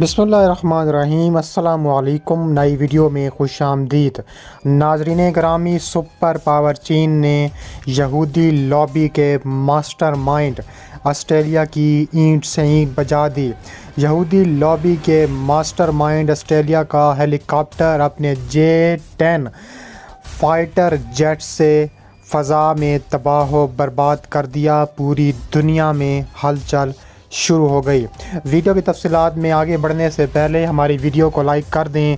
بسم اللہ الرحمن الرحیم۔ السلام علیکم۔ نئی ویڈیو میں خوش آمدید۔ ناظرین گرامی، سپر پاور چین نے یہودی لابی کے ماسٹر مائنڈ آسٹریلیا کی اینٹ سے اینٹ بجا دی۔ یہودی لابی کے ماسٹر مائنڈ آسٹریلیا کا ہیلی کاپٹر اپنے J-10 فائٹر جیٹ سے فضا میں تباہ و برباد کر دیا۔ پوری دنیا میں ہلچل شروع ہو گئی۔ ویڈیو کی تفصیلات میں آگے بڑھنے سے پہلے ہماری ویڈیو کو لائک کر دیں،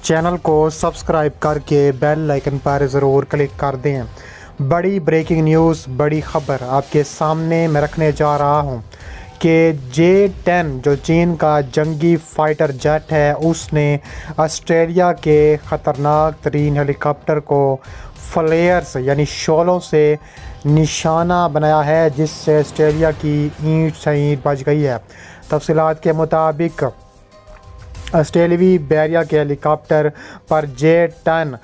چینل کو سبسکرائب کر کے بیل آئیکن پر ضرور کلک کر دیں۔ بڑی بریکنگ نیوز، بڑی خبر آپ کے سامنے میں رکھنے جا رہا ہوں کہ J-10 جو چین کا جنگی فائٹر جیٹ ہے، اس نے آسٹریلیا کے خطرناک ترین ہیلی کاپٹر کو فلیئرز یعنی شعلوں سے نشانہ بنایا ہے، جس سے آسٹریلیا کی اینٹ سے اینٹ بج گئی ہے۔ تفصیلات کے مطابق آسٹریلوی بحریہ کے ہیلی کاپٹر پر J-10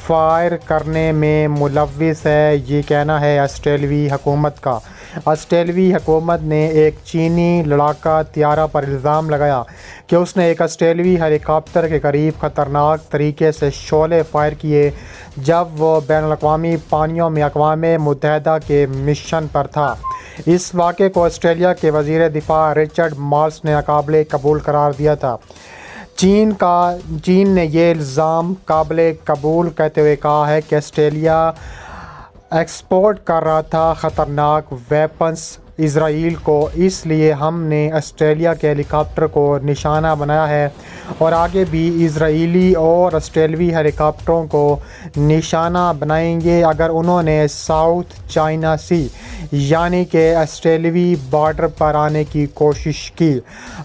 فائر کرنے میں ملوث ہے، یہ کہنا ہے آسٹریلوی حکومت کا۔ آسٹریلوی حکومت نے ایک چینی لڑاکا طیارہ پر الزام لگایا کہ اس نے ایک آسٹریلوی ہیلی کاپٹر کے قریب خطرناک طریقے سے شعلے فائر کیے جب وہ بین الاقوامی پانیوں میں اقوام متحدہ کے مشن پر تھا۔ اس واقعے کو آسٹریلیا کے وزیر دفاع رچرڈ مارلس نے ناقابل قبول قرار دیا تھا۔ چین نے یہ الزام قابل قبول کہتے ہوئے کہا ہے کہ آسٹریلیا ایکسپورٹ کر رہا تھا خطرناک ویپنز اسرائیل کو، اس لیے ہم نے آسٹریلیا کے ہیلی کاپٹر کو نشانہ بنایا ہے اور آگے بھی اسرائیلی اور آسٹریلوی ہیلی کاپٹروں کو نشانہ بنائیں گے اگر انہوں نے ساؤتھ چائنا سی یعنی کہ آسٹریلوی بارڈر پر آنے کی کوشش کی۔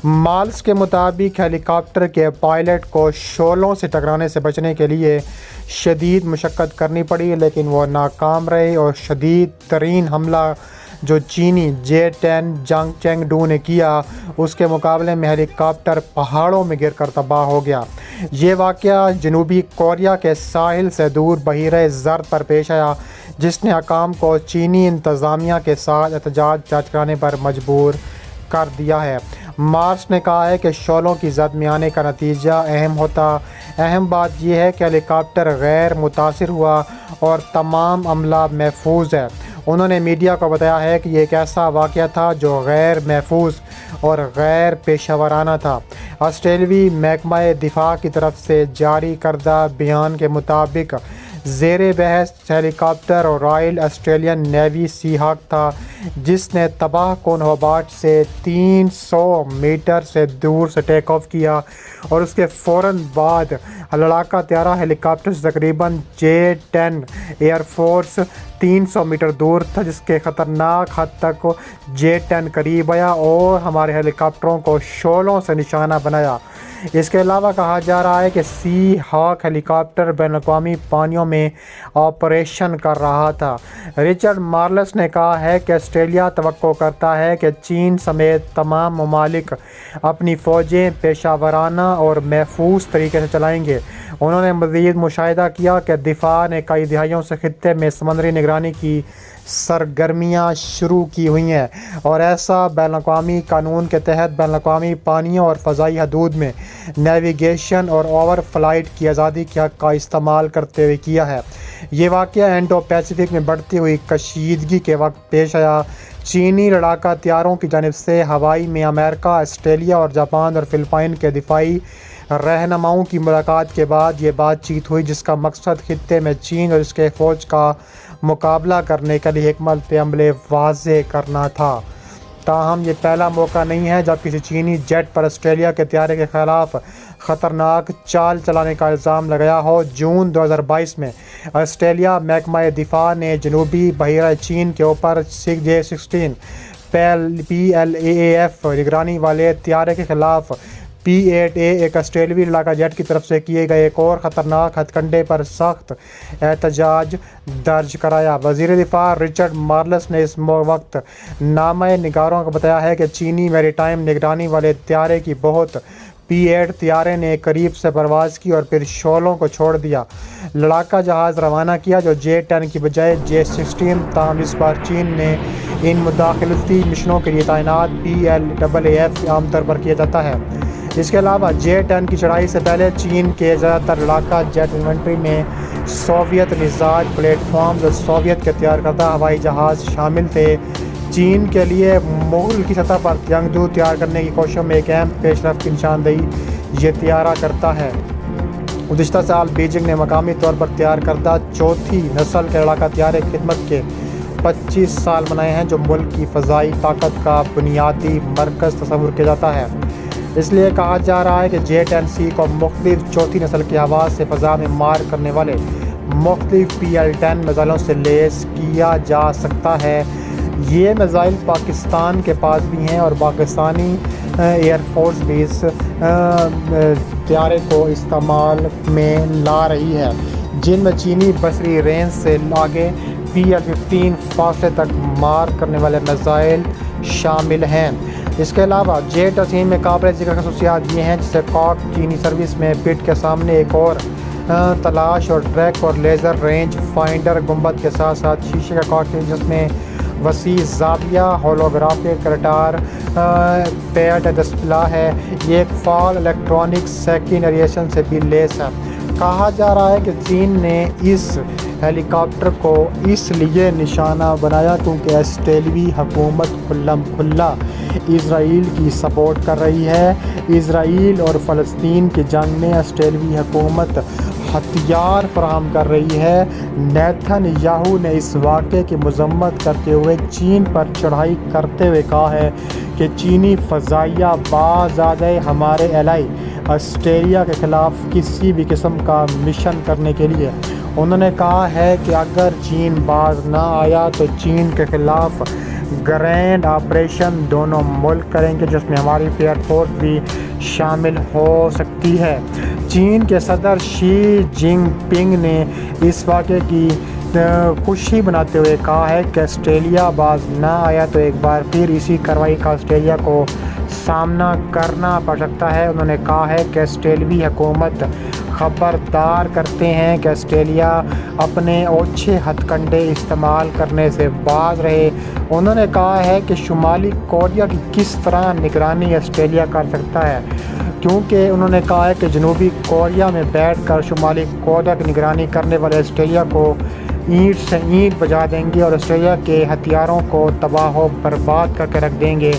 مارلس کے مطابق ہیلی کاپٹر کے پائلٹ کو شعلوں سے ٹکرانے سے بچنے کے لیے شدید مشقت کرنی پڑی، لیکن وہ ناکام رہے اور شدید ترین حملہ جو چینی J-10 جانگ چینگ-ڈو نے کیا، اس کے مقابلے میں ہیلی کاپٹر پہاڑوں میں گر کر تباہ ہو گیا۔ یہ واقعہ جنوبی کوریا کے ساحل سے دور بحیرہ زرد پر پیش آیا، جس نے حکام کو چینی انتظامیہ کے ساتھ احتجاج کرانے پر مجبور کر دیا ہے۔ مارلس نے کہا ہے کہ شعلوں کی زد میں آنے کا نتیجہ اہم ہوتا۔ اہم بات یہ ہے کہ ہیلی کاپٹر غیر متاثر ہوا اور تمام عملہ محفوظ ہے۔ انہوں نے میڈیا کو بتایا ہے کہ یہ ایک ایسا واقعہ تھا جو غیر محفوظ اور غیر پیشہ ورانہ تھا۔ آسٹریلوی محکمہ دفاع کی طرف سے جاری کردہ بیان کے مطابق زیر بحث ہیلی کاپٹر اور رائل آسٹریلین نیوی سی ہاک تھا، جس نے تباہ کن ہوبارٹ سے 300 میٹر سے دور سے ٹیک آف کیا اور اس کے فوراً بعد لڑاکا طیارہ ہیلی کاپٹر سے تقریباً J-10 ایئر فورس 300 میٹر دور تھا، جس کے خطرناک حد تک J-10 قریب آیا اور ہمارے ہیلی کاپٹروں کو شعلوں سے نشانہ بنایا۔ اس کے علاوہ کہا جا رہا ہے کہ سی ہاک ہیلی کاپٹر بین الاقوامی پانیوں میں آپریشن کر رہا تھا۔ رچرڈ مارلس نے کہا ہے کہ آسٹریلیا توقع کرتا ہے کہ چین سمیت تمام ممالک اپنی فوجیں پیشہ ورانہ اور محفوظ طریقے سے چلائیں گے۔ انہوں نے مزید مشاہدہ کیا کہ دفاع نے کئی دہائیوں سے خطے میں سمندری نگرانی کی سرگرمیاں شروع کی ہوئی ہیں اور ایسا بین الاقوامی قانون کے تحت بین الاقوامی پانیوں اور فضائی حدود میں نیویگیشن اور اوور فلائٹ کی آزادی کے حق کا استعمال کرتے ہوئے کیا ہے۔ یہ واقعہ انڈو پیسیفک میں بڑھتی ہوئی کشیدگی کے وقت پیش آیا۔ چینی لڑاکا طیاروں کی جانب سے ہوائی میں امریکہ، آسٹریلیا اور جاپان اور فلپائن کے دفاعی رہنماؤں کی ملاقات کے بعد یہ بات چیت ہوئی، جس کا مقصد خطے میں چین اور اس کے فوج کا مقابلہ کرنے کے لیے حکمت عمل واضح کرنا تھا۔ تاہم یہ پہلا موقع نہیں ہے جب کسی چینی جیٹ پر آسٹریلیا کے طیارے کے خلاف خطرناک چال چلانے کا الزام لگایا ہو۔ جون 2022 میں آسٹریلیا محکمہ دفاع نے جنوبی بحیرہ چین کے اوپر J-16 PLAAF نگرانی والے طیارے کے خلاف P-8A ایک آسٹریلوی لڑاکا جیٹ کی طرف سے کیے گئے ایک اور خطرناک ہتھ کنڈے پر سخت احتجاج درج کرایا۔ وزیر دفاع رچرڈ مارلس نے اس وقت نامہ نگاروں کو بتایا ہے کہ چینی میری ٹائم نگرانی والے طیارے کی بہت P-8 طیارے نے قریب سے پرواز کی اور پھر شعلوں کو چھوڑ دیا۔ لڑاکا جہاز روانہ کیا جو J-10 کی بجائے J-16، تاہم اس بار چین نے ان مداخلتی مشنوں کے لیے تعینات PLAAF عام طور پر کیا جاتا ہے۔ اس کے علاوہ J-10 کی چڑھائی سے پہلے چین کے زیادہ تر لڑاکا جیٹ انوینٹری میں سوویت مزاج پلیٹ فارمز اور سوویت کے تیار کردہ ہوائی جہاز شامل تھے۔ چین کے لیے مغل کی سطح پر جنگجو تیار کرنے کی کوششوں میں ایک اہم پیش رفت کی نشاندہی یہ طیارہ کرتا ہے۔ گزشتہ سال بیجنگ نے مقامی طور پر تیار کردہ چوتھی نسل کے لڑاکا طیارے خدمت کے 25 سال منائے ہیں، جو ملک کی فضائی طاقت کا بنیادی مرکز تصور کیا جاتا ہے۔ اس لیے کہا جا رہا ہے کہ J-10C کو مختلف چوتھی نسل کے آواز سے فضا میں مار کرنے والے مختلف PL-10 میزائلوں سے لیس کیا جا سکتا ہے۔ یہ میزائل پاکستان کے پاس بھی ہیں اور پاکستانی ایئر فورس بھی اس طیارے کو استعمال میں لا رہی ہے، جن میں چینی بصری رینج سے آگے PL-15 فاصلے تک مار کرنے والے میزائل شامل ہیں۔ اس کے علاوہ J-10C میں قابل ذکر خصوصیات یہ ہیں، جسے کاک چینی سروس میں پٹ کے سامنے ایک اور تلاش اور ٹریک اور لیزر رینج فائنڈر گنبد کے ساتھ ساتھ شیشے کا کاکپٹ جس میں وسیع زاویہ ہولوگرافک رڈار پیڈ ڈسپلے ہے۔ یہ ایک فعال الیکٹرانک سیکنریشن سے بھی لیس ہے۔ کہا جا رہا ہے کہ چین نے اس ہیلی کاپٹر کو اس لیے نشانہ بنایا کیونکہ آسٹریلوی حکومت کھلم کھلا اسرائیل کی سپورٹ کر رہی ہے۔ اسرائیل اور فلسطین کی جنگ میں آسٹریلوی حکومت ہتھیار فراہم کر رہی ہے۔ نیتن یاہو نے اس واقعے کی مذمت کرتے ہوئے چین پر چڑھائی کرتے ہوئے کہا ہے کہ چینی فضائیہ باز آ گئے ہمارے الائی آسٹریلیا کے خلاف کسی بھی قسم کا مشن کرنے کے لیے۔ انہوں نے کہا ہے کہ اگر چین باز نہ آیا تو چین کے خلاف گرینڈ آپریشن دونوں ملک کریں گے، جس میں ہماری ایئر فورس بھی شامل ہو سکتی ہے۔ چین کے صدر شی جن پنگ نے اس واقعے کی خوشی مناتے ہوئے کہا ہے کہ آسٹریلیا باز نہ آیا تو ایک بار پھر اسی کارروائی کا آسٹریلیا کو سامنا کرنا پڑ سکتا ہے۔ انہوں نے کہا ہے کہ آسٹریلوی حکومت خبردار کرتے ہیں کہ آسٹریلیا اپنے اوچھے ہتھ کنڈے استعمال کرنے سے باز رہے۔ انہوں نے کہا ہے کہ شمالی کوریا کی کس طرح نگرانی آسٹریلیا کر سکتا ہے، کیونکہ انہوں نے کہا ہے کہ جنوبی کوریا میں بیٹھ کر شمالی کوریا کی نگرانی کرنے والے آسٹریلیا کو اینٹ سے اینٹ بجا دیں گے اور آسٹریلیا کے ہتھیاروں کو تباہ و برباد کر کے رکھ دیں گے۔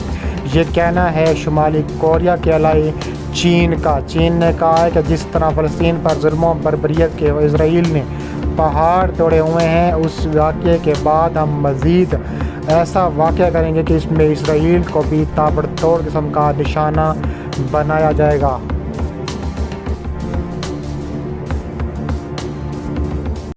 یہ کہنا ہے شمالی کوریا کے الائی چین کا۔ چین نے کہا ہے کہ جس طرح فلسطین پر ظلم و بربریت کے اسرائیل نے پہاڑ توڑے ہوئے ہیں، اس واقعے کے بعد ہم مزید ایسا واقعہ کریں گے کہ اس میں اسرائیل کو بھی تابڑ توڑ قسم کا نشانہ بنایا جائے گا۔